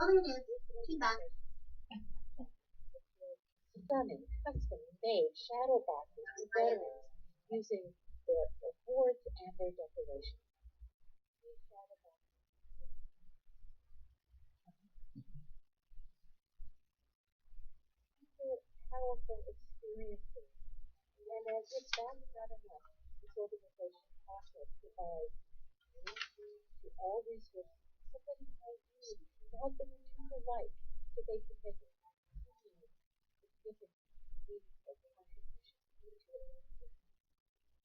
Stunning, custom-made shadow boxes for veterans using their awards and their decorations. These shadow boxes are powerful experiences. And as if that's not enough, this organization also provides to all resources somebody might need to help them return to life so they can make a continued significant meaningful contribution to the community.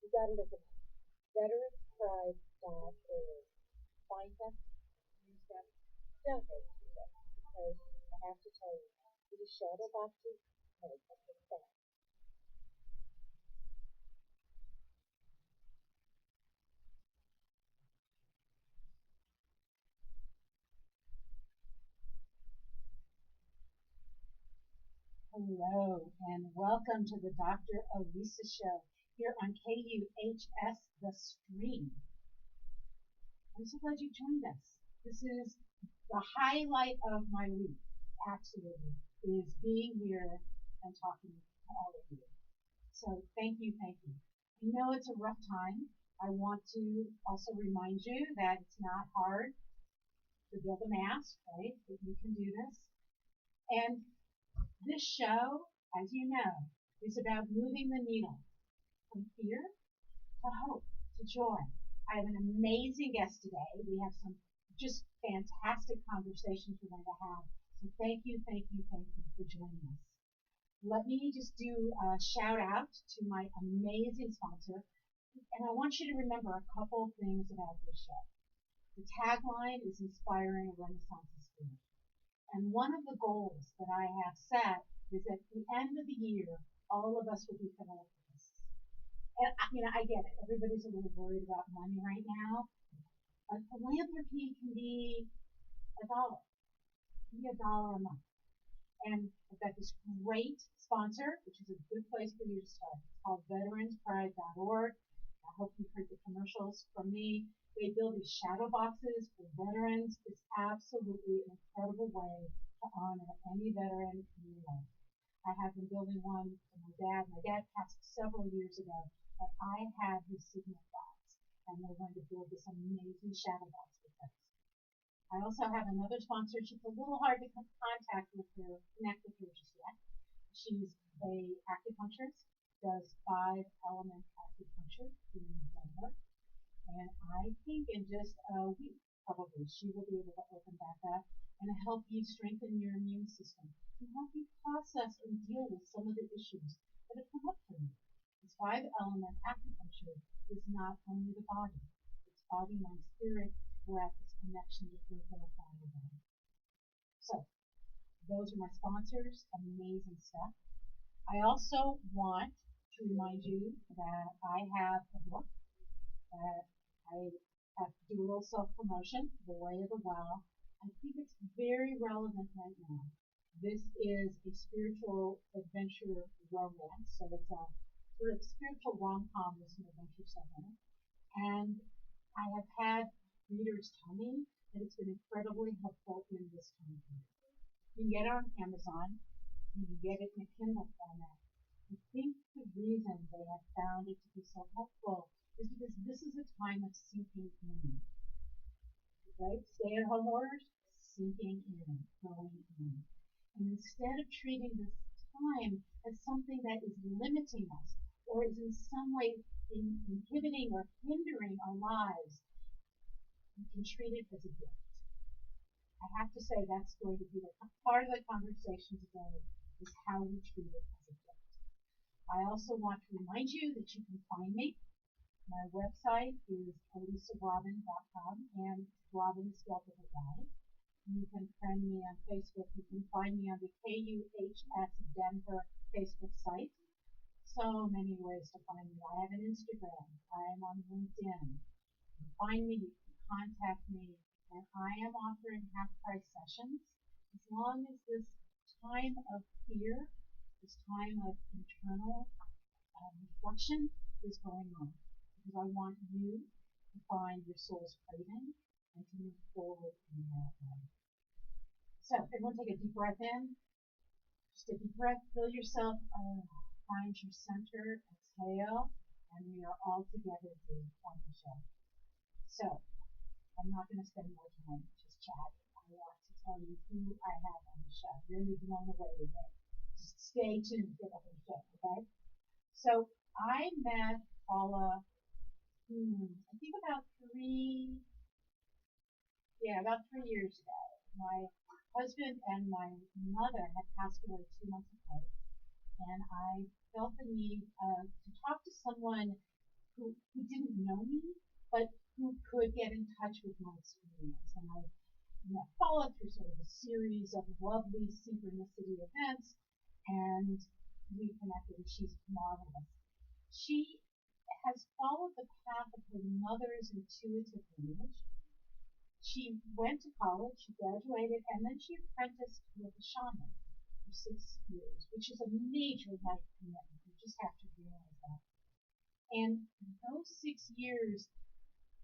You gotta look them up. VeteransPride.org. Find them, use them, donate to them. Because I have to tell you, these shadow boxes make a difference. Hello, and welcome to the Dr. Elisa Show here on KUHS The Stream. I'm so glad you joined us. This is the highlight of my week, absolutely, is being here and talking to all of you. So thank you, thank you. I know it's a rough time. I want to also remind you that it's not hard to build a mask, right? That you can do this. And this show, as you know, is about moving the needle from fear to hope to joy. I have an amazing guest today. We have some just fantastic conversations we're going to have. So thank you, thank you, thank you for joining us. Let me just do a shout out to my amazing sponsor. And I want you to remember a couple things about this show. The tagline is inspiring a Renaissance spirit. And one of the goals that I have set is at the end of the year, all of us will be philanthropists. And I get it. Everybody's a little worried about money right now. But philanthropy can be $1. It can be $1 a month. And I've got this great sponsor, which is a good place for you to start. It's called VeteransPride.org. I hope you've heard the commercials from me. They build these shadow boxes for veterans. It's absolutely an incredible way to honor any veteran in your life. I have been building one for my dad. My dad passed several years ago, but I have his signet box, and we're going to build this amazing shadow box with us. I also have another sponsor. She's a little hard to contact with her, connect with her just yet. She's a acupuncturist, does 5-element acupuncture here in Denver. And I think in just a week, probably, she will be able to open back up and help you strengthen your immune system and help you process and deal with some of the issues that have come up for you. This 5-element acupuncture is not only the body, it's body, mind, spirit, breath, its connection to earth and fire body. So, those are my sponsors, amazing stuff. I also want to remind you that I have a book that I have to do a little self-promotion, The Way of the Well. I think it's very relevant right now. This is a spiritual adventure romance, so it's a sort of spiritual rom-com with some adventure stuff in it. And I have had readers tell me that it's been incredibly helpful in this time period. You can get it on Amazon. You can get it in a Kindle format. I think the reason they have found it to be so helpful is because this is a time of sinking in. Right? Stay-at-home orders, sinking in, going in. And instead of treating this time as something that is limiting us or is in some way inhibiting or hindering our lives, you can treat it as a gift. I have to say that's going to be part of the conversation today is how we treat it as a gift. I also want to remind you that you can find me. My website is elisarobin.com, and Robin is spelled with a Y. You can friend me on Facebook. You can find me on the KUHS Denver Facebook site. So many ways to find me. I have an Instagram. I am on LinkedIn. You can find me. You can contact me. And I am offering half-price sessions as long as this time of fear, this time of internal reflection is going on. Because I want you to find your soul's craving and to move forward in that way. So everyone take a deep breath in. Just a deep breath. Feel yourself. Find your center. Exhale. And we are all together here on the show. So I'm not going to spend more time just chatting. I want to tell you who I have on the show. You're going to be blown away today. Just stay tuned for the whole show, okay? So I met Paula, I think about 3 years ago. My husband and my mother had passed away 2 months ago, and I felt the need to talk to someone who didn't know me, but who could get in touch with my experience. And I followed through sort of a series of lovely synchronicity events, and we connected, and she's marvelous. She has followed the path of her mother's intuitive lineage. She went to college, she graduated, and then she apprenticed with a shaman for 6 years, which is a major life commitment. You just have to realize that. And those 6 years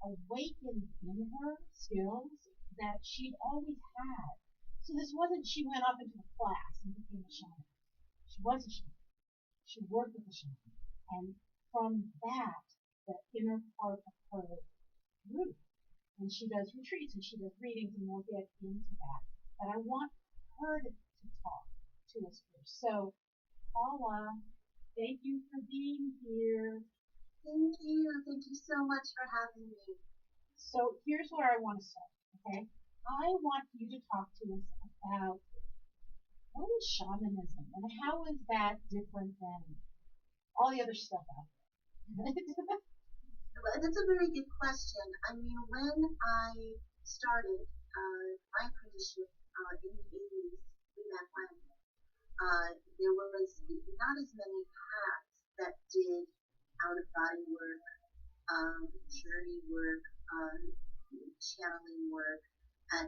awakened in her skills that she'd always had. So this wasn't she went up into the class and became a shaman. She was a shaman. She worked with a shaman. And from that, the inner part of her grew. And she does retreats and she does readings, and we'll get into that. But I want her to talk to us first. So, Paula, thank you for being here. Thank you. Thank you so much for having me. So here's where I want to start, okay? I want you to talk to us about what is shamanism and how is that different than all the other stuff out there? That's a very good question. I mean, when I started my apprenticeship in the 80s, way back when, there was not as many paths that did out of body work, journey work, channeling work, and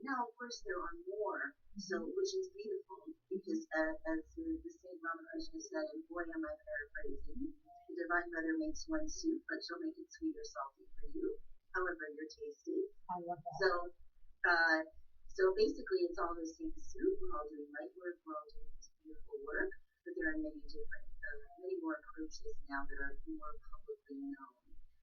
now of course there are more. So which is beautiful because as the Saint Ramakrishna said, and boy am I paraphrasing, the Divine Mother makes one soup, but she'll make it sweet or salty for you, however your taste is. I love that. So basically it's all the same soup. We're all doing light work, we're all doing this beautiful work, but there are many different, many more approaches now that are more publicly known.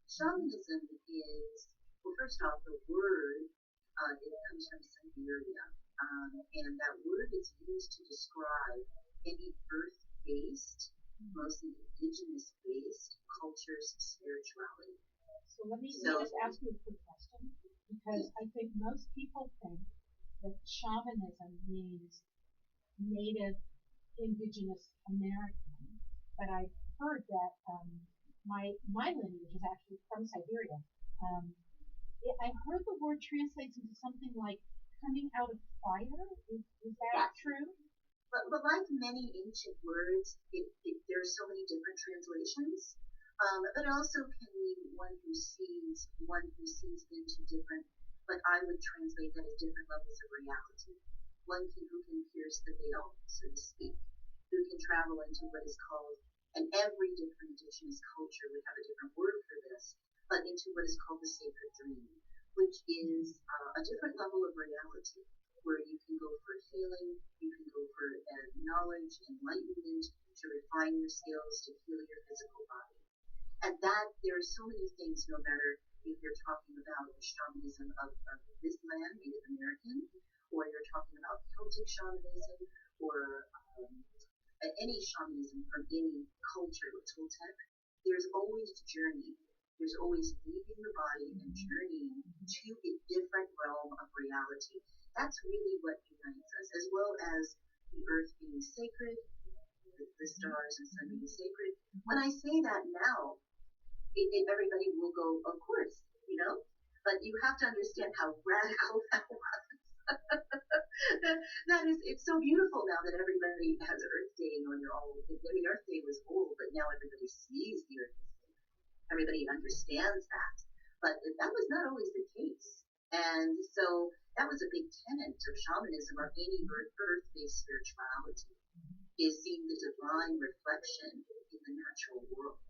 Shamanism is, well, first off, the word, it comes from Siberia, and that word is used to describe any earth-based, mostly indigenous-based culture's spirituality. So let me just ask you a quick question, because I think most people think that shamanism means native indigenous American, but I've heard that my lineage is actually from Siberia. I heard the word translates into something like coming out of fire. Is that true? But like many ancient words, there are so many different translations. But it also can mean one who sees into different, but I would translate that as different levels of reality. Who can pierce the veil, so to speak, who can travel into what is called, and every different indigenous culture would have a different word for this, but into what is called the sacred dream, which is a different level of reality, where you can go for healing, you can go for knowledge, enlightenment, to refine your skills, to heal your physical body. And that, there are so many things, no matter if you're talking about the shamanism of this land, Native American, or you're talking about Celtic shamanism, or any shamanism from any culture, Toltec, there's always a journey. There's always leaving the body and journeying to a different realm of reality. That's really what unites us, as well as the earth being sacred, the stars and sun being sacred. When I say that now, everybody will go, of course, but you have to understand how radical that was. That is, it's so beautiful now that everybody has Earth Day, and you're all, Earth Day was old, but now everybody sees the Earth Day. Everybody understands that. But that was not always the case. And so that was a big tenet of shamanism, or any earth-based spirituality, is seeing the divine reflection in the natural world.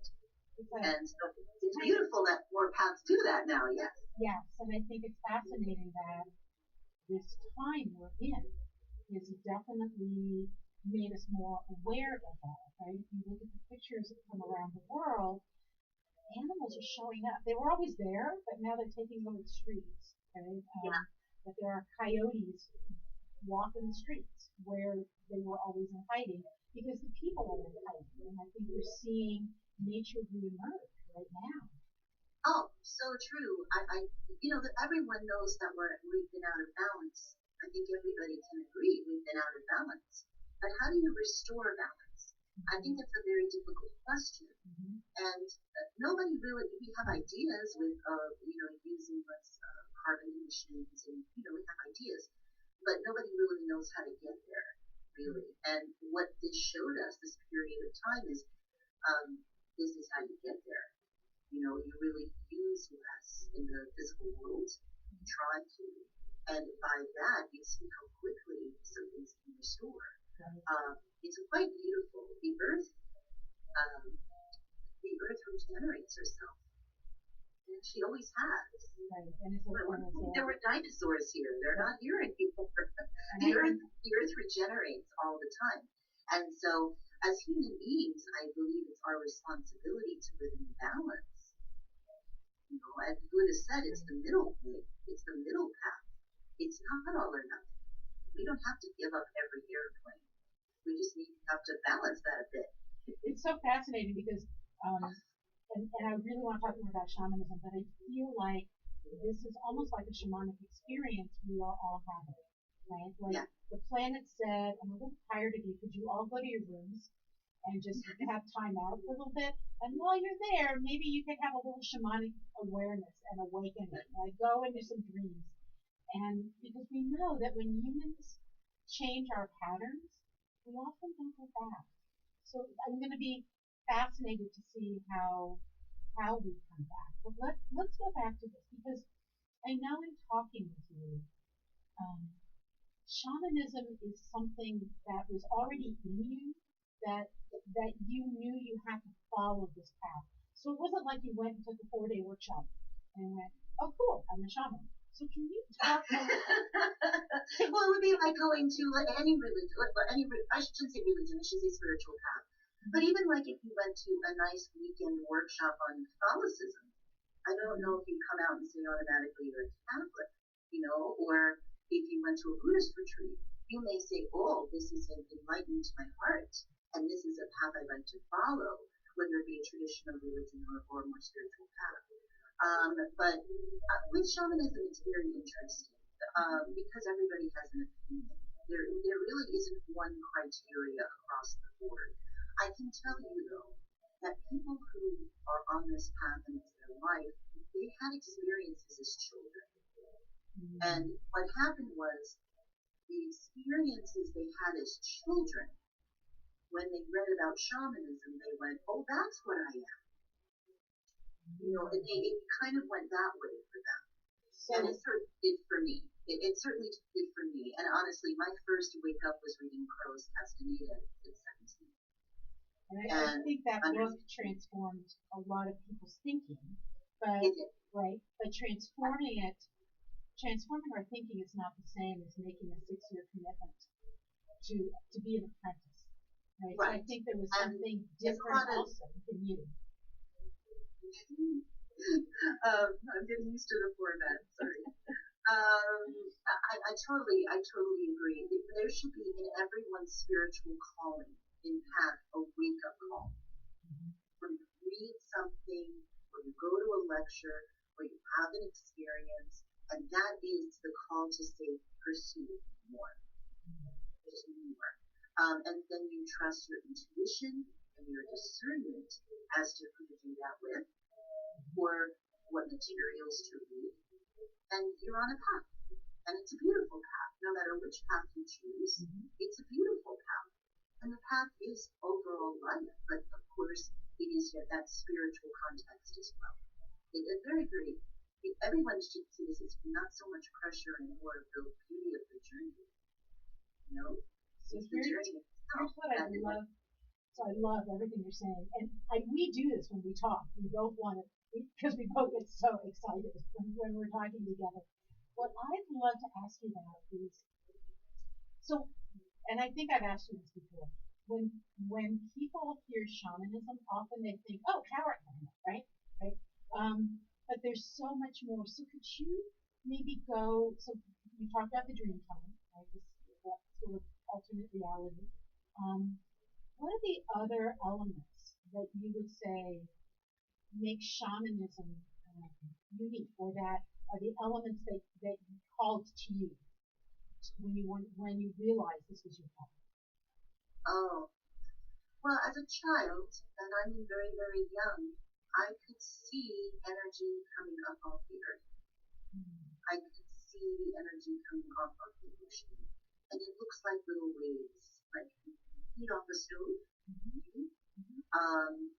And so it's beautiful that more paths do that now, yes. Yes, and I think it's fascinating that this time we're in is definitely made us more aware of that, right? If you look at the pictures from around the world, animals are showing up. They were always there, but now they're taking over the streets, right? Yeah. But there are coyotes walking the streets where they were always in hiding because the people are in hiding. And I think we're seeing nature reemerge right now. Oh, so true. That everyone knows that we've been out of balance. I think everybody can agree we've been out of balance. But how do you restore balance? I think that's a very difficult question. Mm-hmm. And nobody really, we have ideas with, using less carbon emissions, and, we have ideas, but nobody really knows how to get there, really. And what this showed us, this period of time, is this is how you get there. You really use less in the physical world, try to, and by that you see how quickly some things can restore. It's quite beautiful. The earth regenerates herself, and she always has. Right. And There were dinosaurs here. They're not here anymore. The earth regenerates all the time, and so as human beings, I believe it's our responsibility to live in balance. As Buddha said, it's the middle way. It's the middle path. It's not all or nothing. We don't have to give up every airplane. We just have to balance that a bit. It's so fascinating because, and I really want to talk more about shamanism, but I feel like this is almost like a shamanic experience we are all having, right? Like the planet said, I'm a little tired of you. Could you all go to your rooms and just have time out for a little bit? And while you're there, maybe you could have a little shamanic awareness and awakening. Like go into some dreams. And because we know that when humans change our patterns, we often don't go back. So I'm going to be fascinated to see how we come back. But let's go back to this because I know in talking with you, shamanism is something that was already in you that you knew you had to follow this path. So it wasn't like you went and took a 4-day workshop and went, oh cool, I'm a shaman. So can you talk about Well, it would be like going to any religion, I shouldn't say religion, I should say spiritual path. But even like if you went to a nice weekend workshop on Catholicism, I don't know if you come out and say automatically you're a Catholic, or if you went to a Buddhist retreat, you may say, oh, this has enlightened my heart, and this is a path I'd like to follow, whether it be a traditional religion or a more spiritual path. But with shamanism, it's very interesting because everybody has an opinion. There really isn't one criteria across the board. I can tell you, though, that people who are on this path in their life, they had experiences as children. And what happened was the experiences they had as children, when they read about shamanism, they went, oh, that's what I am. It kind of went that way for them. So, and it certainly did for me. It certainly did for me. And honestly, my first wake up was reading Crow's Castaneda at 17. And I think that book transformed a lot of people's thinking. But right, but transforming our thinking is not the same as making a 6-year commitment to be an apprentice. Right? So I think there was something different also in you. I'm getting used to the format. Sorry. I totally agree. There should be in everyone's spiritual calling in path a wake up call. When you read something, or you go to a lecture, or you have an experience, and that is the call to say, pursue more. Just more. And then you trust your intuition and your discernment as to who to do that with, or what materials to read, and you're on a path. And it's a beautiful path. No matter which path you choose, it's a beautiful path. And the path is overall life, but of course it is that spiritual context as well. It's very, very, everyone should see this as not so much pressure and more of the beauty of the journey. So it's the journey itself. Here's what I love. So I love everything you're saying. And we do this when we talk. We both want to, because we both get so excited when we're talking together. what I'd love to ask you about is so, and I think I've asked you this before. When when people hear shamanism, often they think, oh, power animal, right? Right. But there's so much more. So could you maybe go? So you talked about the dream time, right? This sort of alternate reality. Um, what are the other elements that you would say make shamanism unique, or that are the elements that called to you when you realized this was your path? Oh, well, as a child, and I mean very, very young, I could see energy coming up off the earth. I could see the energy coming off of the ocean. And it looks like little waves, like heat off a stove. Maybe. Um,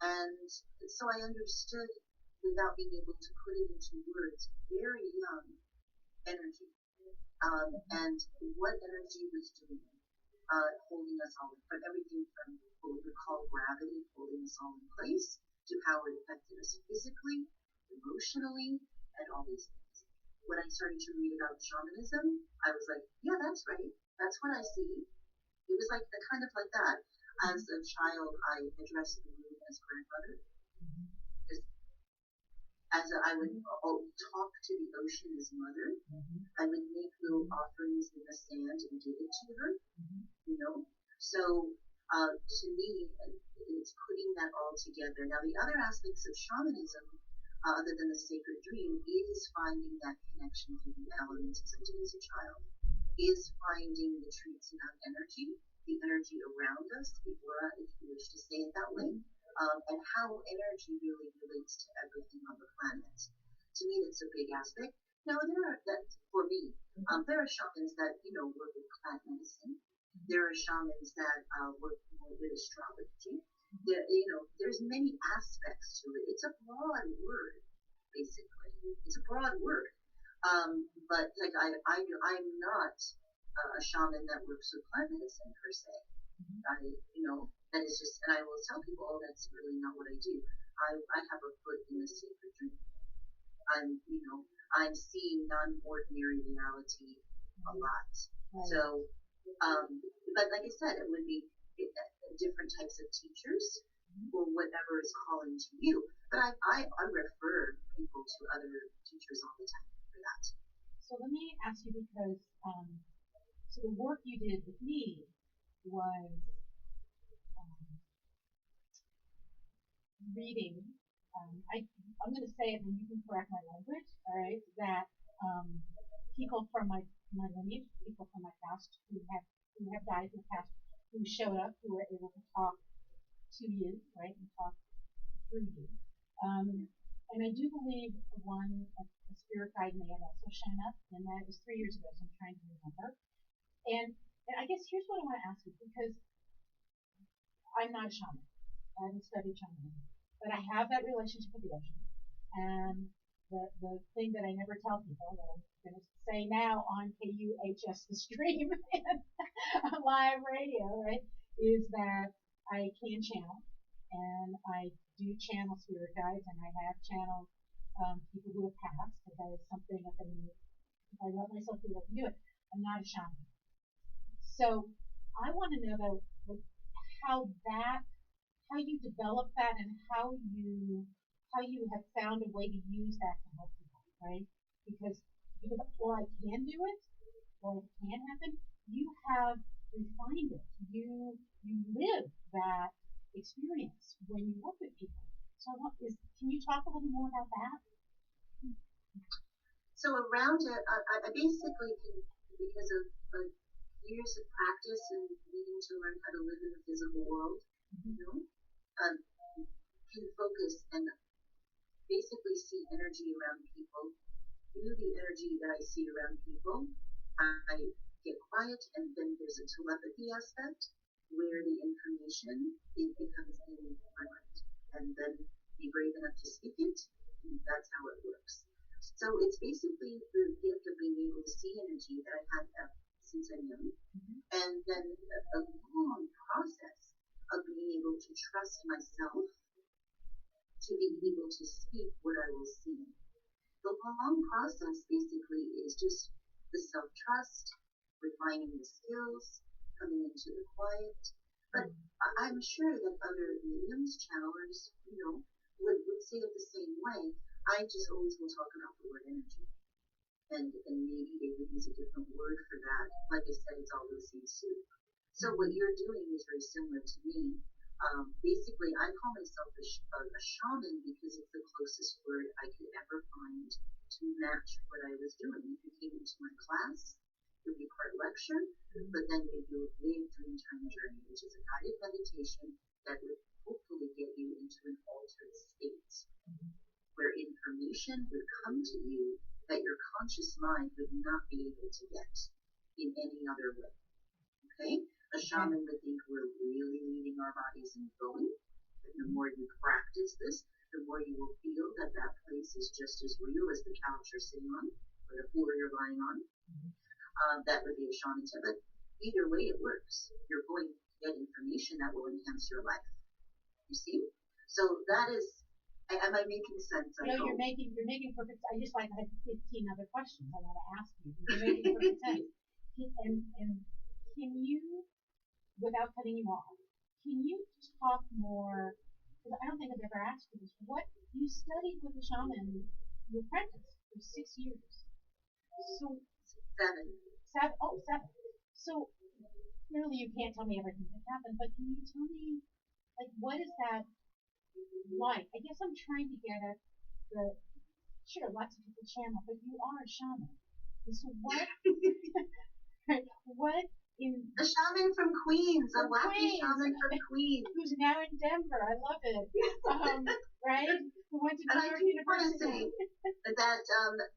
and so I understood without being able to put it into words, very young energy. And what energy was doing, holding us all, from everything from what we would call gravity, holding us all in place, to how it affected us physically, emotionally, and all these things. When I started to read about shamanism, I was like, yeah, that's right. That's what I see. It was like the kind of like that. As a child, I addressed the moon as grandmother. I would talk to the ocean as mother. I would make little offerings in the sand and give it to her, you know. So to me, it's putting that all together. Now, the other aspects of shamanism, other than the sacred dream, is finding that connection through the elements as I did as a child, is finding the treats about energy, the energy around us, the aura, if you wish to say it that way, and how energy really relates to everything on the planet. To me, that's a big aspect. Now, for me, there are shamans that, work with plant medicine. There are shamans that work more with astrology. There's many aspects to it. It's a broad word, basically. It's a broad word. But like I'm not a shaman that works with plant medicine per se. That is just, and I will tell people, oh, that's really not what I do. I have a foot in the sacred dream. I'm seeing non-ordinary reality a lot. Right. So, but like I said, it would be different types of teachers or whatever is calling to you. But I refer people to other teachers all the time for that. So let me ask you because so the work you did with me was reading. I'm going to say it, and you can correct my language. All right, that people from my lineage, people from my past who have died in the past, who showed up, who were able to talk to you, right, and talk through you. And I do believe a spirit guide may have also shown up, and that was 3 years ago, so I'm trying to remember. And I guess here's what I want to ask you, because I'm not a shaman. I haven't studied shamanism, but I have that relationship with the ocean. And the thing that I never tell people that I'm going to say now on KUHS the stream and live radio, right, is that I can channel, and I do channel spirit guides, and I have channeled people who have passed. Because that is something that if I let myself do it, I can do it. I'm not a shaman. So I want to know though, like, how you develop that, and how you have found a way to use that to help people, right? Because or I can do it, or it can happen. You have refined it. You live that experience when you work with people. So can you talk a little more about that? So around it, I basically can, because of years of practice and needing to learn how to live in the physical world, can focus and basically see energy around people. Through the energy that I see around people, I get quiet, and then there's a telepathy aspect where the information, it becomes in my mind, and then be brave enough to speak it, and that's how it works. So it's basically the gift of being able to see energy that I've had since I'm young, and then a long process of being able to trust myself to be able to speak what I will see. the long process basically is just the self-trust, refining the skills, coming into the quiet. But I'm sure that other mediums, channelers, would say it the same way. I just always will talk about the word energy. And maybe they would use a different word for that. Like I said, it's all the same soup. So what you're doing is very similar to me. Basically, I call myself a shaman because it's the closest word I could ever find to match what I was doing. If you came into my class, it would be part lecture, but then we do a big dream time journey, which is a guided meditation that would hopefully get you into an altered state where information would come to you that your conscious mind would not be able to get in any other way. Okay? A shaman would think we're really leaving our bodies and going. And the more you practice this, the more you will feel that that place is just as real as the couch you're sitting on or the floor you're lying on. That would be a shaman tip. But either way it works. You're going to get information that will enhance your life. You see? So that is, am I making sense? No, you're making perfect. I just like I have 15 other questions I want to ask you. You're making perfect sense. And can you, without cutting you off, can you talk more? Because I don't think I've ever asked you this. What you studied with a shaman, you apprenticed for 6 years. So 7. Oh, 7. So clearly you can't tell me everything that happened, but can you tell me, like, what is that like? I guess I'm trying to get at the, sure, lots of people channel, but you are a shaman. And so what, what in... A shaman from Queens, a wacky shaman from Queens. Who's now in Denver. I love it. Right? Who went to New York University. That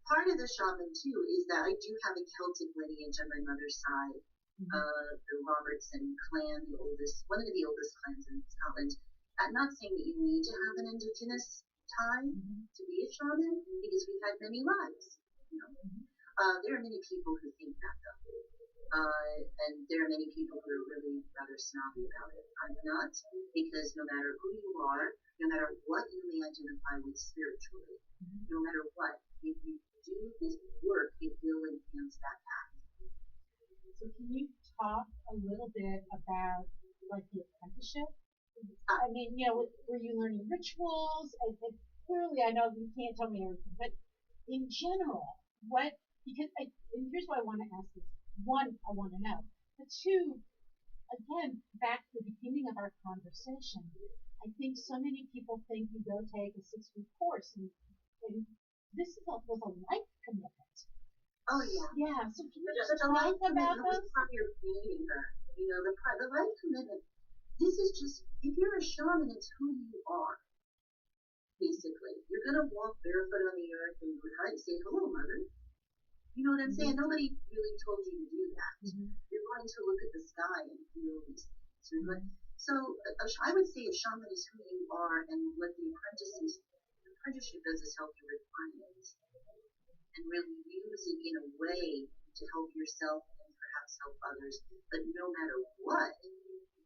part of the shaman, too, is that I do have a Celtic lineage on my mother's side. The Robertson clan, one of the oldest clans in Scotland. I'm not saying that you need to have an indigenous tie to be a shaman, because we've had many lives. There are many people who think that, though. And there are many people who are really rather snobby about it. I'm not, because no matter who you are, no matter what you may identify with spiritually, no matter what, if you do this work, it will enhance that path. So can you talk a little bit about, like, the apprenticeship? I mean, were you learning rituals? And clearly, I know you can't tell me everything, but in general, and here's why I want to ask this. One, I want to know. But two, again, back to the beginning of our conversation, I think so many people think you go take a 6-week course, and this was a life commitment. Oh, yeah. Yeah, so can you just talk about this? From your meeting her. The life commitment. This is just, if you're a shaman, it's who you are. Basically, you're going to walk barefoot on the earth and say, hello, mother. You know what I'm saying? Nobody really told you to do that. You're going to look at the sky and feel these things. So I would say a shaman is who you are, and what the apprenticeship does is help you refine it and really use it in a way to help yourself and perhaps help others. But no matter what,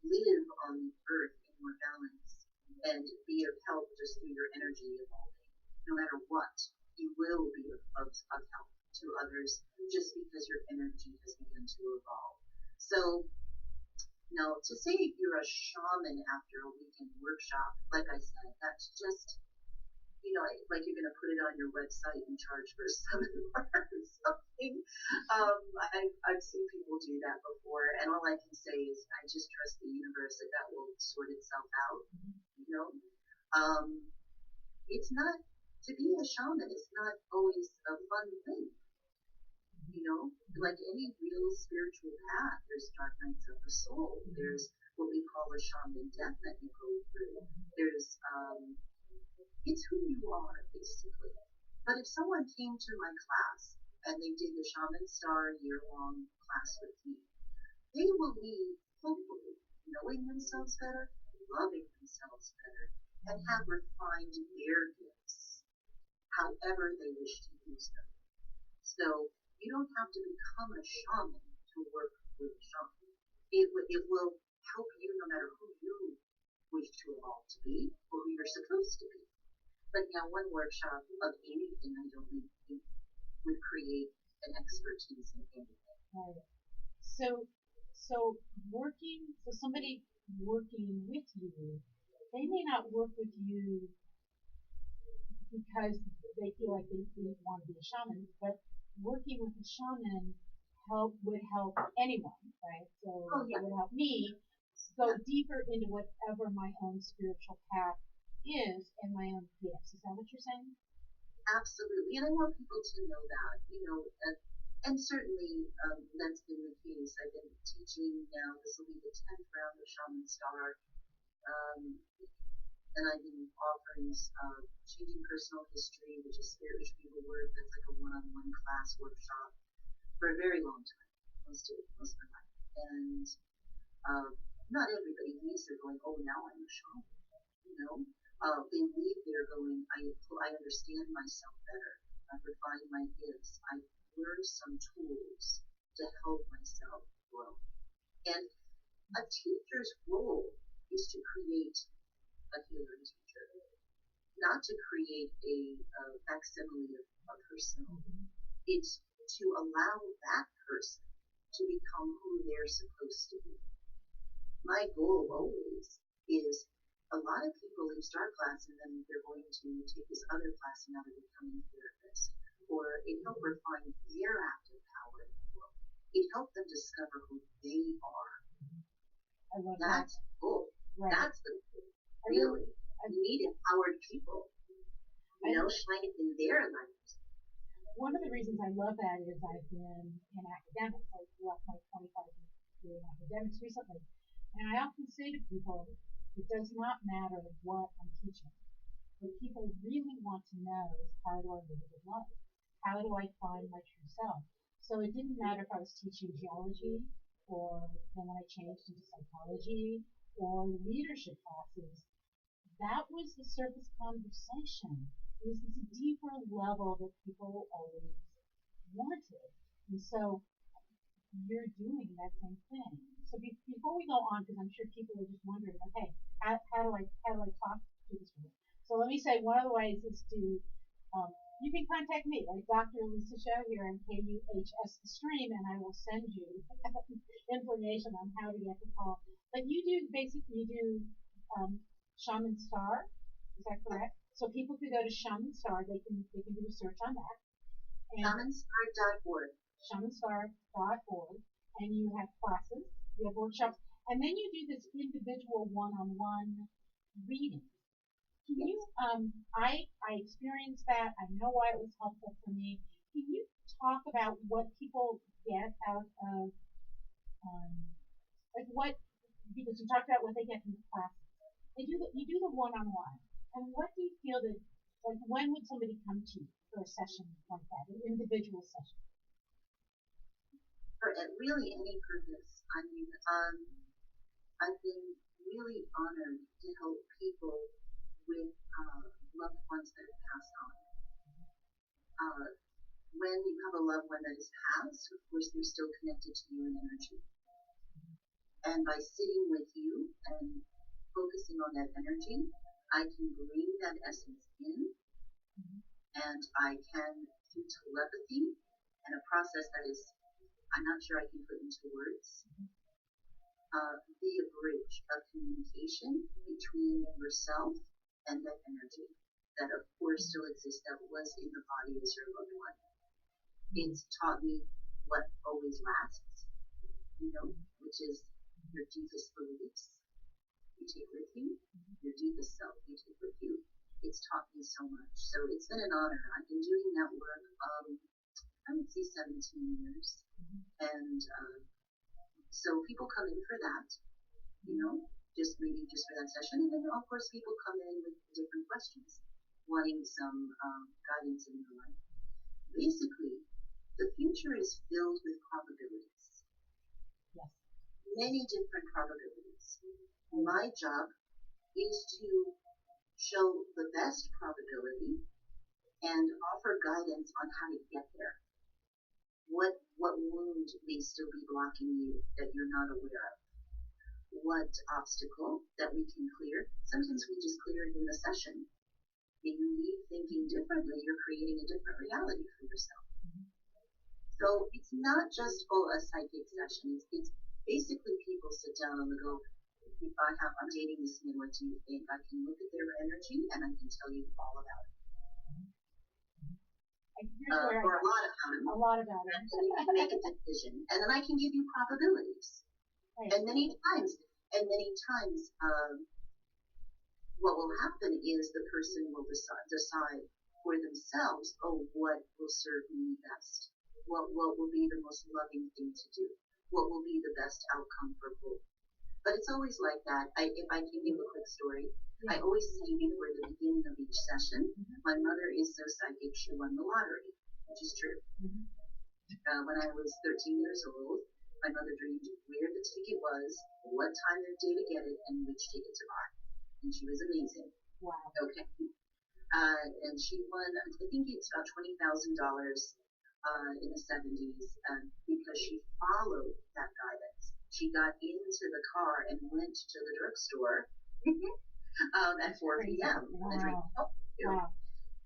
live on the earth in more balance and be of help just through your energy evolving. No matter what, you will be of help to others just because your energy has begun to evolve. So, no, to say you're a shaman after a weekend workshop, like I said, that's just, like you're going to put it on your website and charge for a seminar or something. I've seen people do that before, and all I can say is I just trust the universe that will sort itself out. It's not, to be a shaman, it's not always a fun thing. Like any real spiritual path, there's dark nights of the soul. There's what we call a shaman death that you go through. There's, it's who you are, basically. But if someone came to my class and they did the Shaman Star year-long class with me, they will leave, hopefully, knowing themselves better, loving themselves better, and have refined their gifts, however they wish to use them. So you don't have to become a shaman to work with a shaman. It will help you no matter who you wish to evolve to be or who you're supposed to be. But now one workshop of anything I don't think would create an expertise in anything. Right. So, so somebody working with you, they may not work with you because they feel like they want to be a shaman, but working with a shaman would help anyone, right? So Oh it yeah, would help me go yeah, deeper into whatever my own spiritual path is and my own gifts. Is that what you're saying? absolutely. And I want people to know that, and certainly that's been the case. I've been teaching now. This will be the 10th round of Shaman Star. Um, and I've been offering changing personal history, which is spirit retrieval work. That's like a one-on-one class workshop for a very long time, most of my life. And um, not everybody leaves there going, oh, now I'm a shaman. They leave there going, I understand myself better. I've refined my gifts. I've learned some tools to help myself grow. And a teacher's role is to create a healer teacher, not to create a facsimile of herself. Mm-hmm. It's to allow that person to become who they're supposed to be. My goal always is a lot of people leave Star class and then they're going to take this other class and now they're becoming a therapist. Or it helped refine their active power in the world. It helped them discover who they are. I love that. That's the goal. Right. That's the goal. I Really. I, You need empowered people, shine it in their light. one of the reasons I love that is I've been in academics. I left my 25 years doing academics recently. And I often say to people, it does not matter what I'm teaching. What people really want to know is how do I live a good life? How do I find my true self? So it didn't matter if I was teaching geology or then when I changed into psychology or leadership classes. That was the surface conversation. It was this deeper level that people always wanted. And so you're doing that same thing. So before we go on, because I'm sure people are just wondering, okay, how do I talk to this person? So let me say one of the ways is to you can contact me, like Dr. Lisa Show here on KUHS the Stream, and I will send you information on how to get the call. But you do Shaman Star, is that correct? So people could go to Shaman Star, they can do a search on that. Shamanstar.org. Shamanstar.org, and you have classes, you have workshops, and then you do this individual one-on-one reading. Can Yes. you, I experienced that. I know why it was helpful for me. Can you talk about what people get out of, um, like what, because you talked about what they get from the classes. You do the one-on-one, and what do you feel that, like, when would somebody come to you for a session like that, an individual session? For really any purpose. I mean, I've been really honored to help people with loved ones that have passed on. Uh, when you have a loved one that has passed, of course, they're still connected to you in energy. And by sitting with you and focusing on that energy, I can bring that essence in, and I can, through telepathy and a process that is, I'm not sure I can put into words, be a bridge of communication between yourself and that energy that, of course, still exists, that was in the body as your loved one. It's taught me what always lasts, which is your deepest beliefs you take with you, your deepest self you take with you. It's taught me so much. So it's been an honor. I've been doing that work, I would say 17 years. And so people come in for that, just for that session. And then, of course, people come in with different questions, wanting some guidance in their life. Basically, the future is filled with probabilities. Yes. Many different probabilities. My job is to show the best probability and offer guidance on how to get there. What wound may still be blocking you that you're not aware of? What obstacle that we can clear? Sometimes we just clear it in the session. If you leave thinking differently, you're creating a different reality for yourself. So it's not just, a psychic session. It's basically people sit down and they go, if I'm dating this man, what do you think? I can look at their energy and I can tell you all about it. Or a lot about it. A lot about it. And then you can make a decision. And then I can give you probabilities. Right. And many times, what will happen is the person will decide for themselves, what will serve me best? What will be the most loving thing to do? What will be the best outcome for both? But it's always like that. If I can give a quick story, I always say before the beginning of each session, my mother is so psychic she won the lottery, which is true. When I was 13 years old, my mother dreamed where the ticket was, what time of day to get it, and which ticket to buy. And she was amazing. Wow. Okay. And she won, I think it's about $20,000 in the 70s because she followed that guidance. She got into the car and went to the drugstore at 4 p.m. Wow. and drank coffee. Wow.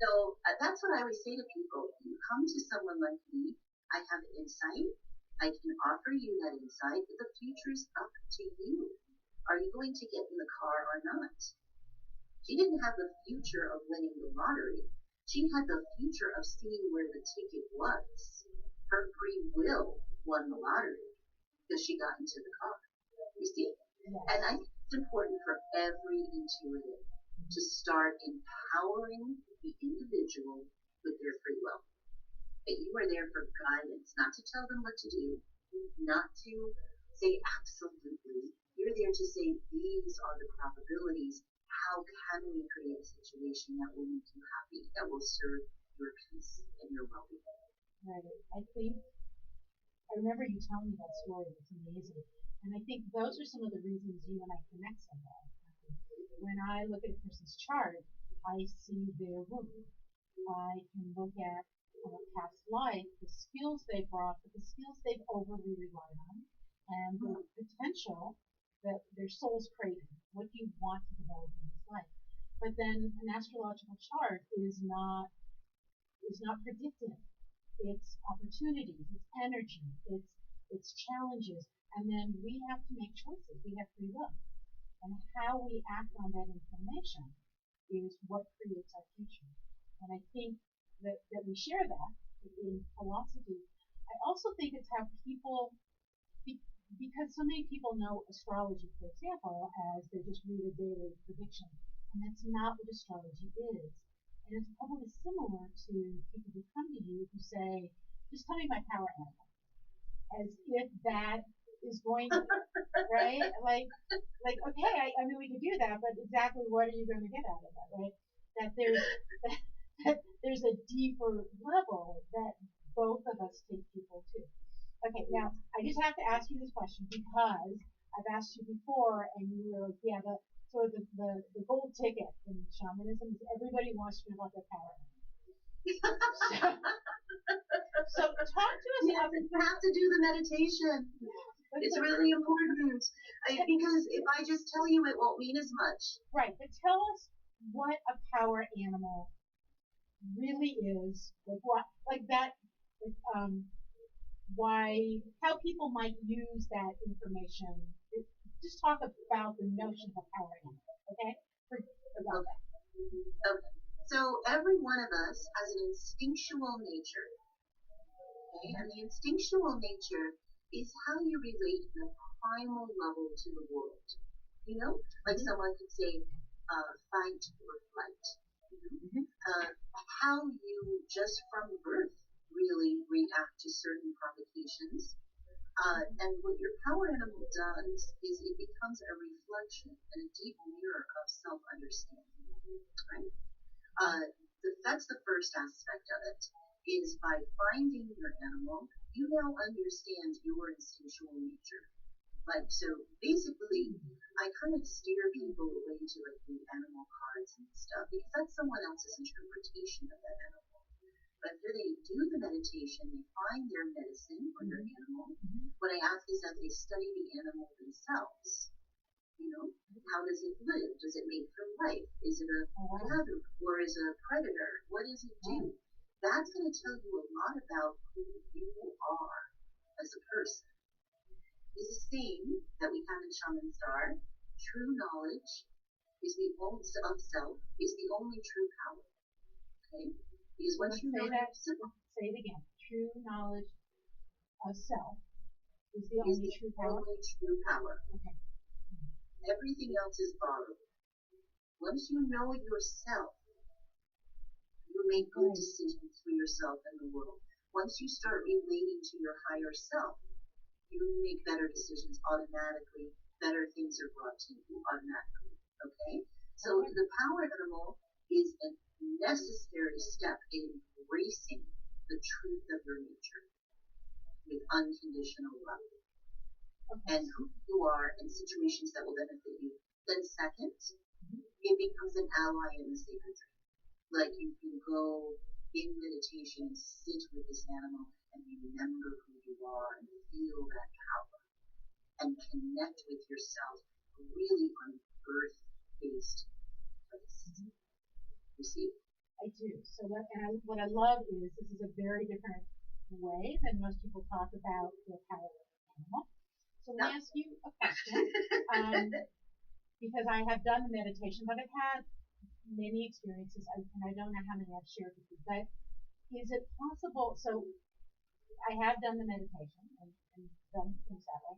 So that's what I always say to people. You come to someone like me, I have insight. I can offer you that insight, but the future is up to you. Are you going to get in the car or not? She didn't have the future of winning the lottery. She had the future of seeing where the ticket was. Her free will won the lottery because she got into the car. You see? Yes. And I think it's important for every intuitive to start empowering the individual with their free will. That you are there for guidance, not to tell them what to do, not to say absolutely. You're there to say these are the probabilities. How can we create a situation that will make you happy, that will serve your peace and your well-being? Right. I remember you telling me that story. It's amazing. And I think those are some of the reasons you and I connect so well. When I look at a person's chart, I see their womb. I can look at past life, the skills they brought, but the skills they've overly relied on, and the potential that their soul's craving. What do you want to develop in this life? But then an astrological chart is not predictive. It's opportunities, it's energy, it's challenges, and then we have to make choices. We have free will, and how we act on that information is what creates our future. And I think that we share that in philosophy. I also think it's how people, because so many people know astrology, for example, as they just read a daily prediction, and that's not what astrology is. And it's probably similar to people who come to you who say, just tell me my power animal. As if that is going to, right? Like, okay, I mean, we could do that, but exactly what are you going to get out of that, right? That there's a deeper level that both of us take people to. Okay, now, I just have to ask you this question because I've asked you before, and you were like, yeah, the gold ticket in shamanism is everybody wants to know about their power. So talk to us about it. You have to do the meditation. It's really important because if I just tell you, it won't mean as much. Right, but tell us what a power animal really is, how people might use that information. Just talk about the notion of a power animal, okay? Okay. So every one of us has an instinctual nature. Okay? And the instinctual nature is how you relate in a primal level to the world. You know, like someone could say, fight or flight. How you just from birth really react to certain provocations. And what your power animal does is it becomes a reflection and a deep mirror of self-understanding. Right? That's the first aspect of it. Is by finding your animal, you now understand your instinctual nature. Like, so basically, I kind of steer people away to like the animal cards and stuff because that's someone else's interpretation of that animal. But after they do the meditation, they find their medicine or their animal. What I ask is that they study the animal themselves. You know, how does it live? Does it mate for life? Is it a Oh, wow. gatherer or is it a predator? What does it Wow. do? That's going to tell you a lot about who you are as a person. Is the same that we have in Shaman Star. True knowledge is the only of self is the only true power. Okay, because once Let's you know say that. yourself Say it again. True knowledge of self is the is only the true power. only true power. Okay. Everything else is borrowed. Once you know yourself, you make good decisions for yourself and the world. Once you start relating to your higher self, you make better decisions automatically. Better things are brought to you automatically. Okay? So the power animal is a necessary step in embracing the truth of your nature with unconditional love and who you are in situations that will benefit you. Then second, it becomes an ally in the sacred dream. Like you can go in meditation and sit with this animal and remember who you are and feel that power and connect with yourself really on an earth-based place. You see? I do. So what I love is this is a very different way than most people talk about the power of an animal. So let me ask you a question. Because I have done the meditation, but I've had many experiences, and I don't know how many I've shared with you. But is it possible? So I have done the meditation and done things that way.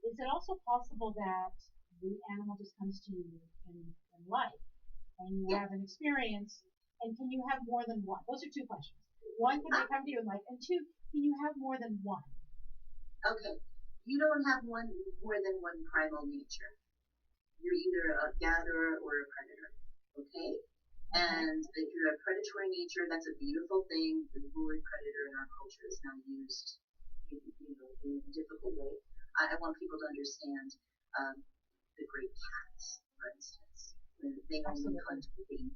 Is it also possible that the animal just comes to you in life and you have an experience? And can you have more than one? Those are two questions. One, can they come to you in life? And two, can you have more than one? Okay. You don't have more than one primal nature. You're either a gatherer or a predator. Okay? And if you're a predatory nature, that's a beautiful thing. The word predator in our culture is now used in a difficult way. I want people to understand the great cats, for instance. They only hunt a baby.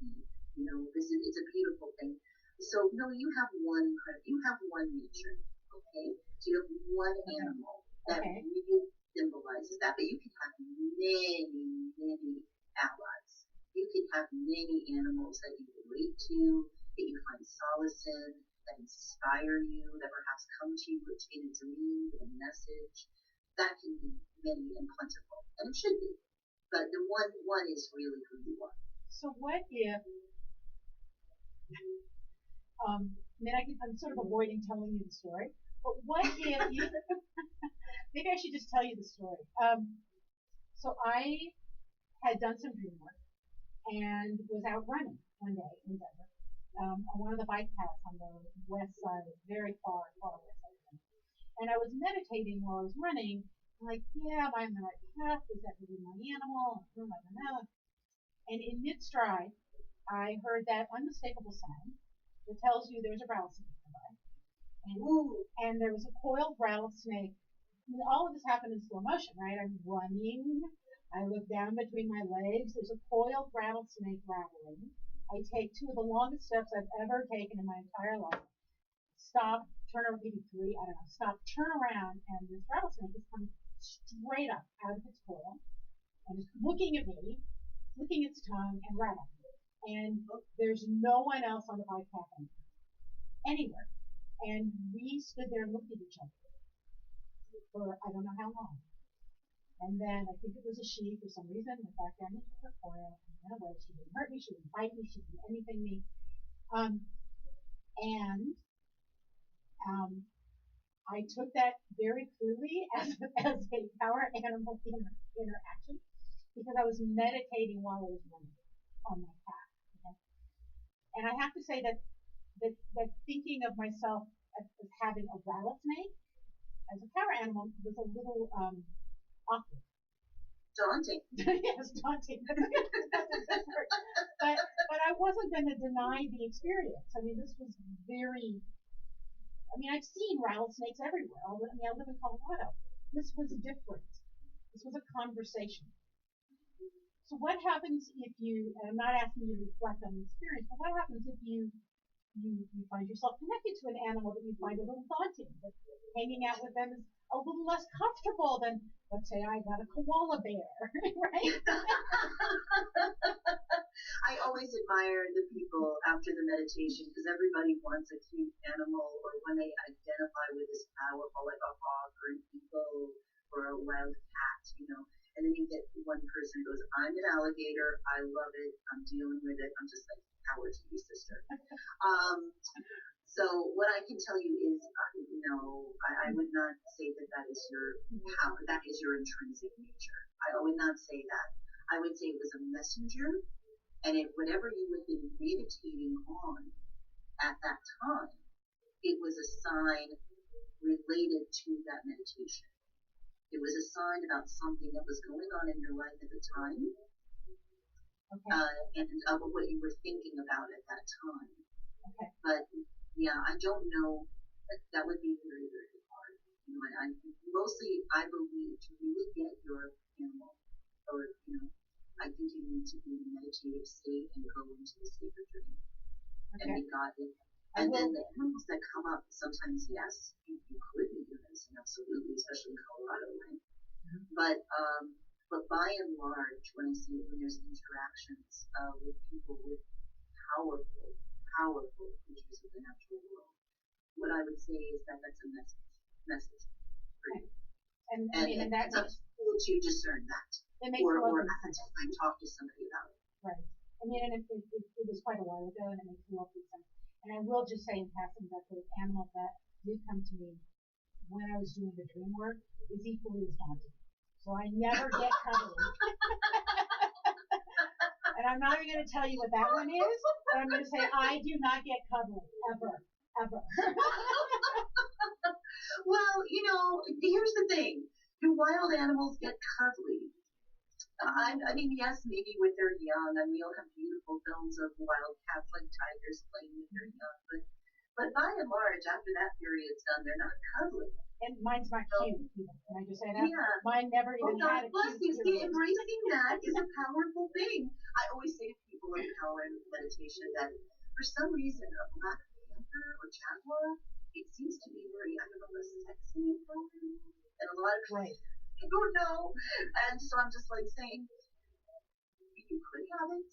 It's a beautiful thing. So no, you have one nature. Okay? So you have one animal that really symbolizes that, but you can have many, many allies. You can have many animals that you relate to, that you find solace in, that inspire you, that perhaps come to you in a dream with a message. That can be many and plentiful, and it should be. But the one is really who you are. So what if? I'm sort of avoiding telling you the story, but what if you? Maybe I should just tell you the story. So I had done some dream work and was out running one day in Denver on one of the bike paths on the west side, very far west side of Denver. And I was meditating while I was running, like, yeah, am I on the right path? Was that really my animal? I don't know. And in mid-stride, I heard that unmistakable sound that tells you there's a rattlesnake nearby. And there was a coiled rattlesnake. All of this happened in slow motion, right? I'm running. I look down between my legs. There's a coiled rattlesnake rattling. I take two of the longest steps I've ever taken in my entire life. Stop, turn around, maybe three, I don't know. Stop, turn around, and this rattlesnake is coming straight up out of its coil and is looking at me, flicking its tongue, and rattling. And there's no one else on the bike path anywhere. And we stood there and looked at each other for I don't know how long. And then I think it was a she for some reason went back down into her coil and went away. She didn't hurt me, she didn't bite me, she didn't do anything to me. And I took that very clearly as a power animal interaction because I was meditating while I was running on my path. Okay? And I have to say that thinking of myself as having a rattlesnake as a power animal was a little awkward. Daunting. Yes, daunting. But I wasn't going to deny the experience. I mean, this was very. I mean, I've seen rattlesnakes everywhere. I live in Colorado. This was different. This was a conversation. So what happens if you? And I'm not asking you to reflect on the experience, but what happens if you find yourself connected to an animal that you find a little daunting? That hanging out with them is a little less comfortable than, let's say, I got a koala bear, right? I always admire the people after the meditation because everybody wants a cute animal or when they identify with this powerful, like a hawk or an eagle or a wild cat, you know. And then you get one person who goes, I'm an alligator. I love it. I'm dealing with it. I'm just like, power to you, sister. So what I can tell you is, no, I would not say that that is your power. That is your intrinsic nature. I would not say that. I would say it was a messenger, and whatever you had been meditating on at that time, it was a sign related to that meditation. It was a sign about something that was going on in your life at the time, and what you were thinking about at that time. Okay. But yeah, I don't know. That would be very, very hard. You know, and mostly I believe to really get your animal, or you know, I think you need to be in a meditative state and go into the sacred dream and be guided. And then the animals that come up, sometimes yes, you could be doing this, absolutely, especially in Colorado, right? But by and large, when I see when there's interactions with people with powerful creatures of the natural world, what I would say is that that's a message for you. And that's up to you to discern that. Or at the time talk to somebody about it. Right. I mean, and it was quite a while ago, and it makes lovely sense. And I will just say in passing that the animal that did come to me when I was doing the dream work is equally as daunting. So I never get cuddly. And I'm not even going to tell you what that one is, but I'm going to say I do not get cuddly, ever. Well, you know, here's the thing. Do wild animals get cuddly? I mean, yes, maybe when they're young. I mean, we all have beautiful films of wild cats like tigers playing when they're young. But by and large, after that period's done, they're not cuddly. And mine's not cute either. Can I just say that? Yeah. Mine never even had a cute you. See, embracing that is a powerful thing. I always say to people in power and meditation that for some reason a black panther or jaguar, it seems to be very, I don't know, less sexy and a lot of people don't know. And so I'm just like saying, you could have it.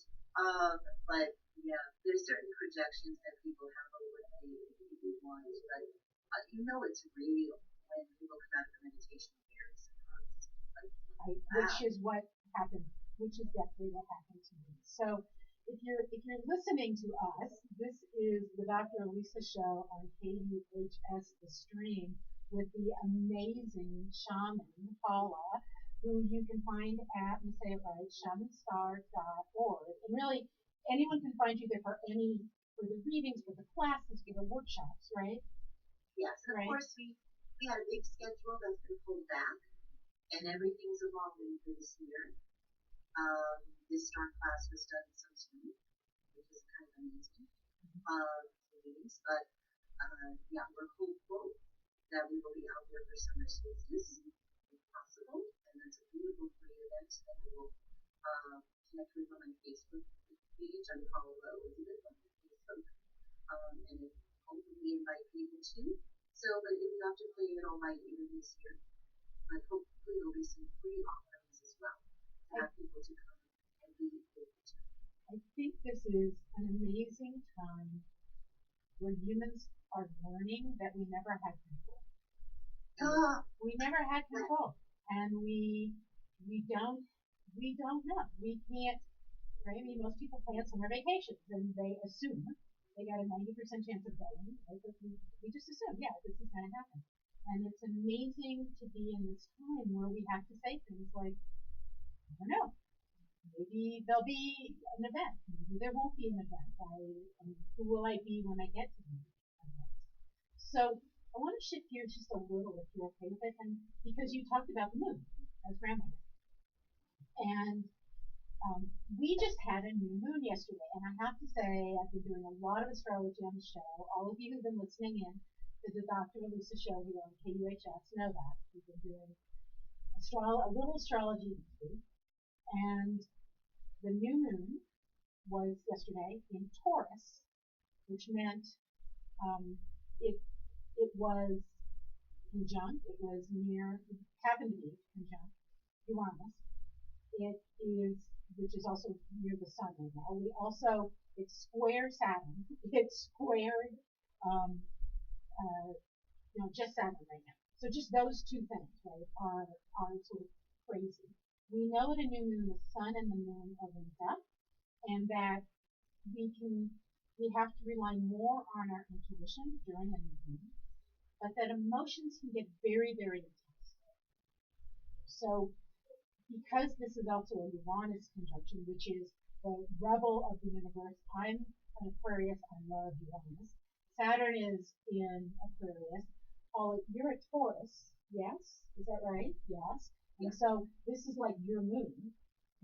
But yeah, there's certain projections that people have of what they want. But you know it's real when people come out of the meditation very surprised. Like, which is what happened, which is definitely what happened to me. So if you're listening to us, this is the Dr. Lisa show on KUHS The Stream with the amazing shaman, Paula, who you can find at, let me say it right, shamanstar.org. And really, anyone can find you there for the readings, for the classes, for the workshops, right? Yes, and of course we had a big schedule that's been pulled back, and everything's evolving for this year. This star class was done so soon, which is kind of amazing. Meetings, but yeah, we're hopeful that we will be out there for summer solstice, if possible, and that's a beautiful free event that we will connect with on my Facebook page. I'm Paula Elizabeth on Facebook, and hopefully invite people too. So, but if we have to play it all night even this year, but hopefully there'll be some free offerings as well to have people to come and be able to. I think this is an amazing time where humans are learning that we never had control. We never had control, and we don't know. We can't. Right? I mean, most people plan summer vacations, and they assume they got a 90% chance of going. Right? But we just assume, yeah, this is going to happen. And it's amazing to be in this time where we have to say things like, I don't know. Maybe there'll be an event. Maybe there won't be an event. Who will I be when I get to the event? So I want to shift gears just a little, if you're okay with it, and because you talked about the moon as grandmother, and we just had a new moon yesterday, and I have to say I've been doing a lot of astrology on the show. All of you who've been listening in to the Dr. Lisa show here on KUHS know that we've been doing a little astrology this week, and the new moon was yesterday in Taurus, which meant it was conjunct. It was near, happened to be conjunct Uranus. It is, which is also near the sun right now. We also, it's square Saturn. It's squared, um, just Saturn right now. So just those two things, right, are sort of crazy. We know at a new moon the sun and the moon are linked up, and that we have to rely more on our intuition during a new moon, but that emotions can get very, very intense. So because this is also a Uranus conjunction, which is the rebel of the universe, I'm an Aquarius, I love Uranus. Saturn is in Aquarius. Paula, you're a Taurus, yes? Is that right? Yes. And so this is like your moon,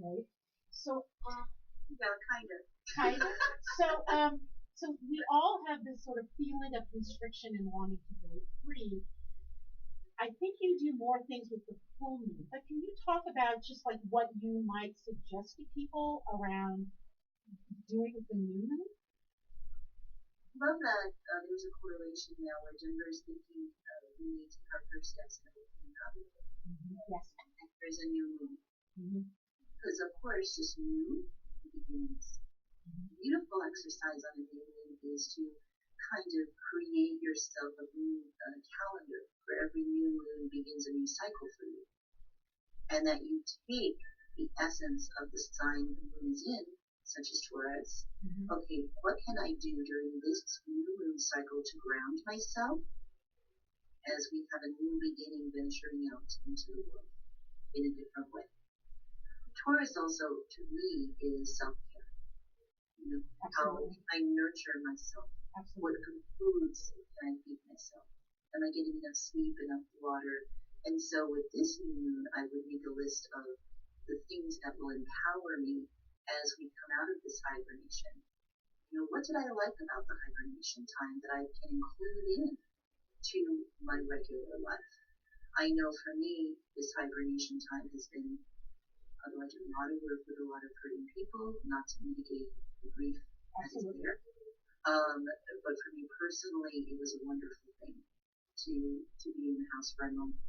right? So yeah, kind of. Kind of. So we all have this sort of feeling of constriction and wanting to break free. I think you do more things with the full moon, but can you talk about just like what you might suggest to people around doing with the new moon? Love that there's a correlation now where Denver is thinking we need to take our first steps in opening up. Yes. And there's a new moon. Because, of course, this new begins. Beautiful exercise on a new moon is to kind of create yourself a new calendar where every new moon begins a new cycle for you. And that you take the essence of the sign the moon is in, such as Taurus. Okay, what can I do during this new moon cycle to ground myself as we have a new beginning venturing out into the world in a different way? Taurus also, to me, is self-care. How can I nurture myself? Absolutely. What good foods can I feed myself? Am I getting enough sleep, enough water? And so with this new moon, I would make a list of the things that will empower me as we come out of this hibernation. What did I like about the hibernation time that I can include in to my regular life? I know for me, this hibernation time has been, although I do a lot of work with a lot of hurting people, not to mitigate the grief that is there. But for me personally, it was a wonderful thing to be in the house for a moment.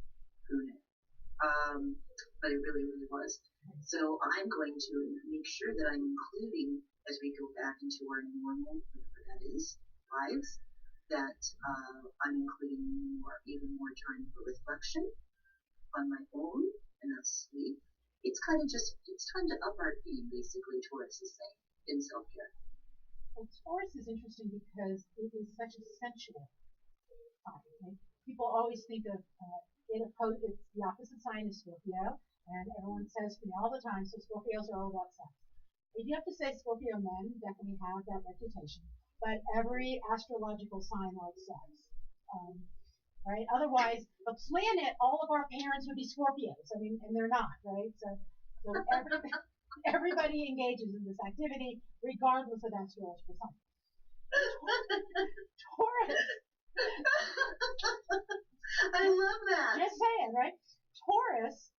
But it really, really was. So I'm going to make sure that I'm including, as we go back into our normal, whatever that is, lives, that I'm including even more time for reflection on my own, enough sleep. It's kind of it's time to up our game, basically, Taurus is saying, in self-care. Well, Taurus is interesting because it is such a sensual sign. Right? People always think of it's the opposite sign is Scorpio, and everyone says to me all the time, so Scorpios are all about sex. If you have to say Scorpio men definitely have that reputation, but every astrological sign likes sex. Right? Otherwise, the planet, all of our parents would be Scorpios. I mean, and they're not, right? So everybody engages in this activity, regardless of astrological sign. Taurus. I love that. Just saying, right? Taurus,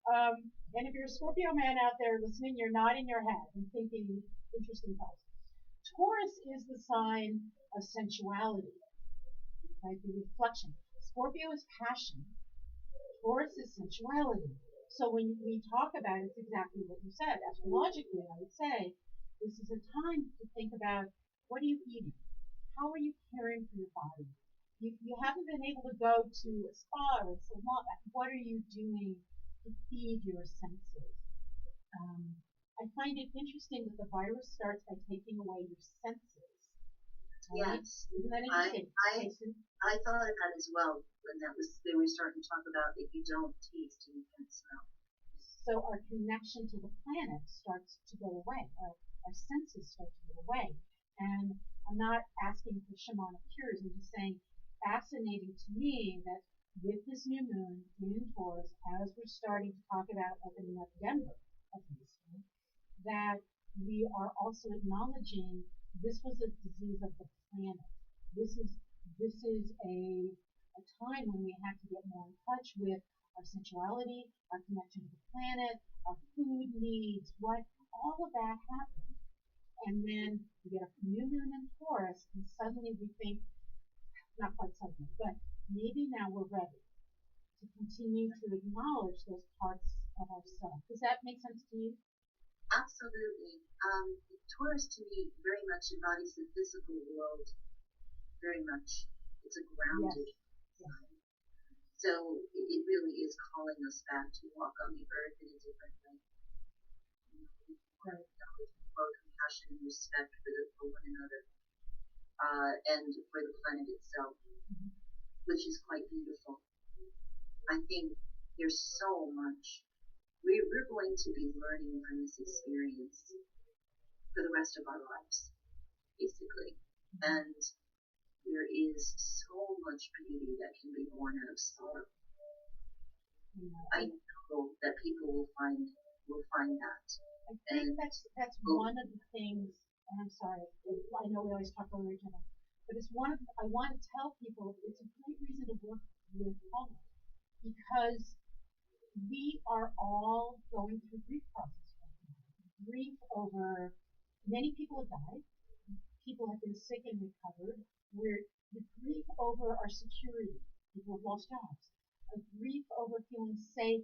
and if you're a Scorpio man out there listening, you're nodding your head and thinking interesting thoughts. Taurus is the sign of sensuality, right? The reflection. Scorpio is passion. Taurus is sensuality. So when we talk about it, it's exactly what you said. Astrologically, I would say this is a time to think about what are you eating? How are you caring for your body? You haven't been able to go to a spa or a salon. What are you doing to feed your senses? I find it interesting that the virus starts by taking away your senses. Right? Yes. Isn't that interesting? I thought of that as well when they were starting to talk about that you don't taste and you can't smell. So our connection to the planet starts to go away. Our senses start to go away. And I'm not asking for shamanic cures. I'm just saying fascinating to me that with this new moon in Taurus, as we're starting to talk about opening up Denver, at least, that we are also acknowledging this was a disease of the planet. This is a time when we have to get more in touch with our sensuality, our connection to the planet, our food needs, what all of that happens. And then we get a new moon in Taurus, and suddenly we think, not quite suddenly, but maybe now we're ready. to continue to acknowledge those parts of ourselves. Does that make sense to you? Absolutely. Taurus to me very much embodies the physical world, very much. It's a grounded Yes. sign. So it really is calling us back to walk on the earth in a different way. Right. More compassion and respect for one another, and for the planet itself, which is quite beautiful. I think there's so much. We're going to be learning from this experience for the rest of our lives, basically. And there is so much beauty that can be born out of sorrow. I know that people will find that. I think that's one of the things, and I'm sorry, I know we always talk over each other, but it's one of, I want to tell people it's a great reason to work with Paula, because we are all going through grief process right now. Grief over, many people have died, people have been sick and recovered, we're the grief over our security, people have lost jobs, a grief over feeling safe,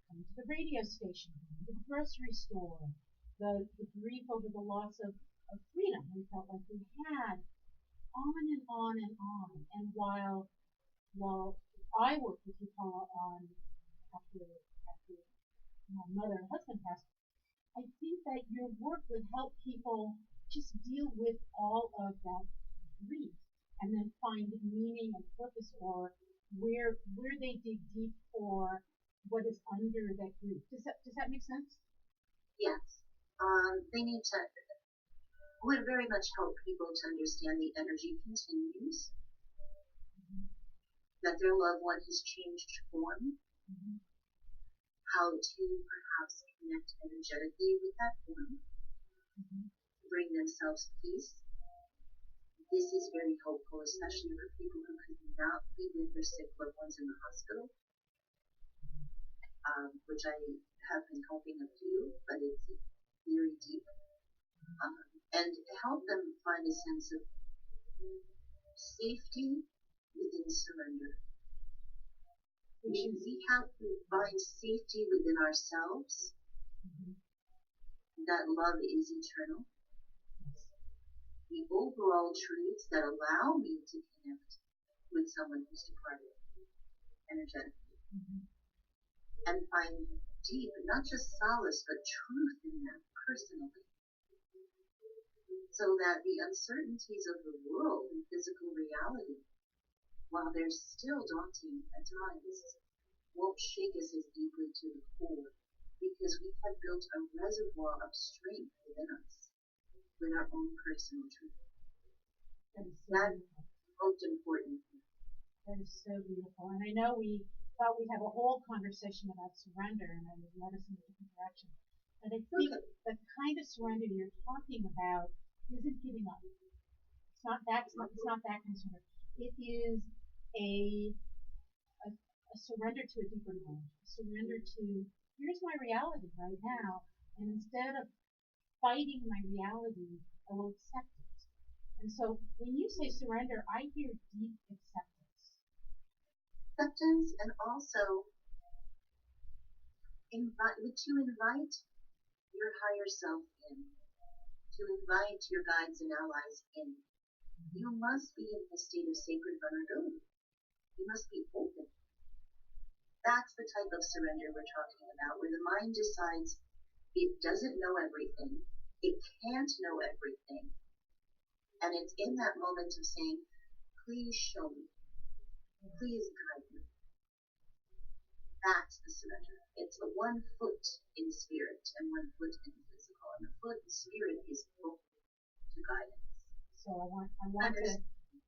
coming to the radio station, coming to the grocery store, the grief over the loss of freedom we felt like we had, on and on and on. And while I worked with you, Paula, on after my mother and husband passed, I think that your work would help people just deal with all of that grief and then find meaning and purpose, or where they dig deep for what is under that grief. Does that make sense? Yes. They need to, would very much help people to understand the energy continues, that their loved one has changed form, how to perhaps connect energetically with that form, bring themselves peace. This is very helpful, especially for people who could not be with their sick loved ones in the hospital, which I have been helping a few, but it's very deep. And help them find a sense of safety within surrender. We have to find safety within ourselves, that love is eternal. The overall truths that allow me to connect with someone who's departed energetically, and find deep, not just solace, but truth in that personally, so that the uncertainties of the world and physical reality, while they're still daunting at times, won't shake us as deeply to the core, because we have built a reservoir of strength within us with our own personal truth. That's most important. That is so beautiful. And I know we thought we'd have a whole conversation about surrender, and I would let us in a different direction. But I think the kind of surrender you're talking about isn't giving up. It's not that kind of surrender. It is a surrender to a deeper knowledge, a surrender to, here's my reality right now, and instead of fighting my reality, I will accept it. And so when you say surrender, I hear deep acceptance. Acceptance, and also to invite your higher self in, to invite your guides and allies in. You must be in a state of sacred vulnerability. You must be open. That's the type of surrender we're talking about, where the mind decides it doesn't know everything, it can't know everything, and it's in that moment of saying, please show me, please guide me. That's the surrender. It's a 1 foot in spirit and 1 foot in physical, and the foot in spirit is open to guidance. So I want to,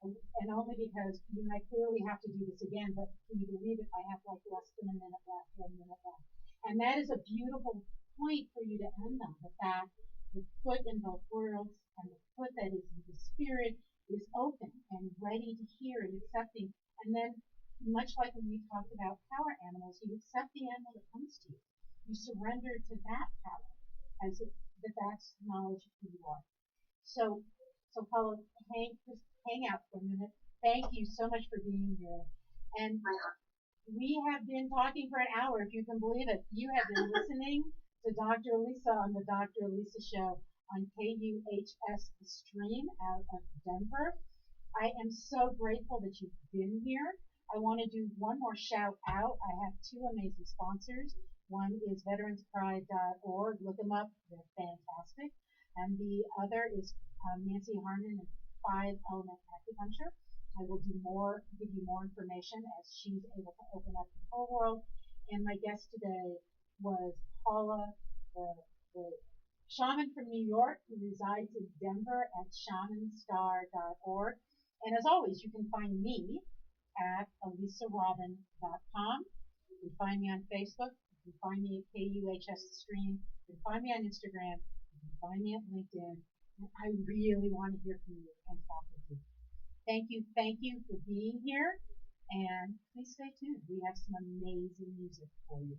and only because you and I clearly have to do this again, but can you believe it? I have like less than a minute left, 1 minute left. And that is a beautiful point for you to end on, the fact the foot in both worlds and the foot that is in the spirit is open and ready to hear and accepting. And then, much like when we talked about power animals, you accept the animal that comes to you. You surrender to that power as that's knowledge of who you are. So Paula, hang out for a minute. Thank you so much for being here. And We have been talking for an hour, if you can believe it. You have been listening to Dr. Lisa on the Dr. Lisa Show on KUHS The Stream out of Denver. I am so grateful that you've been here. I want to do one more shout out. I have two amazing sponsors. One is veteranspride.org. Look them up. They're fantastic. And the other is Nancy Harmon and 5 Element Acupuncture. I will give you more information as she's able to open up the whole world. And my guest today was Paula, the shaman from New York who resides in Denver at shamanstar.org. And as always, you can find me at elisarobin.com. You can find me on Facebook. You can find me at KUHS Stream. You can find me on Instagram. You can find me at LinkedIn. And I really want to hear from you and talk with you. Thank you for being here. And please stay tuned. We have some amazing music for you.